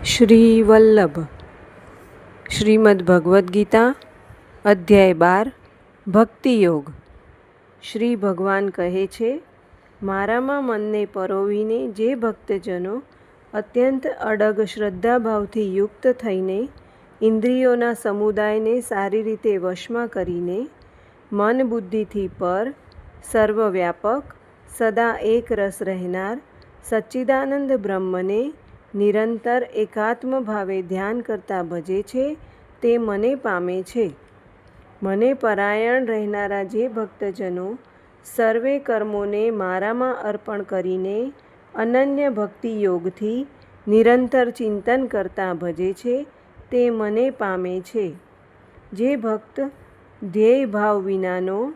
શ્રી વલ્લભ. શ્રીમદ્ ભગવદ્ ગીતા અધ્યાય 12 ભક્તિ યોગ. શ્રી ભગવાન કહે છે, મારામાં મનને પરોવીને જે ભક્તજનો અત્યંત અડગ શ્રદ્ધાભાવથી યુક્ત થઈને ઇન્દ્રિયોના સમુદાયને સારી રીતે વશમાં કરીને મન બુદ્ધિથી પર, સર્વવ્યાપક, સદા એક રસ રહેનાર સચ્ચિદાનંદ બ્રહ્મને નિરંતર એકાત્મ ભાવે ધ્યાન કરતા ભજે છે તે મને પામે છે. મને પરાયણ રહેનારા જે ભક્તજનો સર્વે કર્મોને મારામાં અર્પણ કરીને અનન્ય ભક્તિ યોગથી નિરંતર ચિંતન કરતા ભજે છે તે મને પામે છે. જે ભક્ત ધ્યેય ભાવ વિનાનો,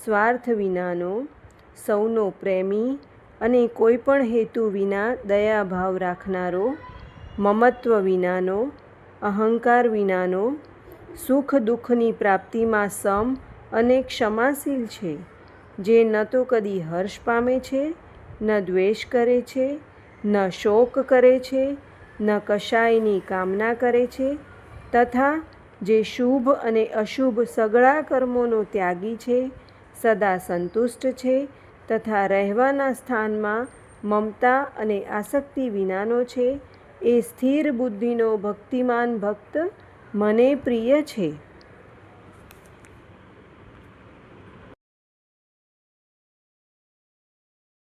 સ્વાર્થ વિનાનો, સૌનો પ્રેમી અને કોઈ પણ હેતુ વિના દયાભાવ રાખનારો, મમત્વ વિનાનો, અહંકાર વિનાનો, સુખ દુઃખની પ્રાપ્તિમાં સમ અને ક્ષમાશીલ છે, જે ન તો કદી હર્ષ પામે છે, ન દ્વેષ કરે છે, ન શોક કરે છે, ન કશાયની કામના કરે છે, તથા જે શુભ અને અશુભ સગળા કર્મોનો ત્યાગી છે, સદા સંતુષ્ટ છે, તથા રહેવાના સ્થાનમાં મમતા અને આસક્તિ વિનાનો છે, એ સ્થિર બુદ્ધિનો ભક્તિમાન ભક્ત મને પ્રિય છે.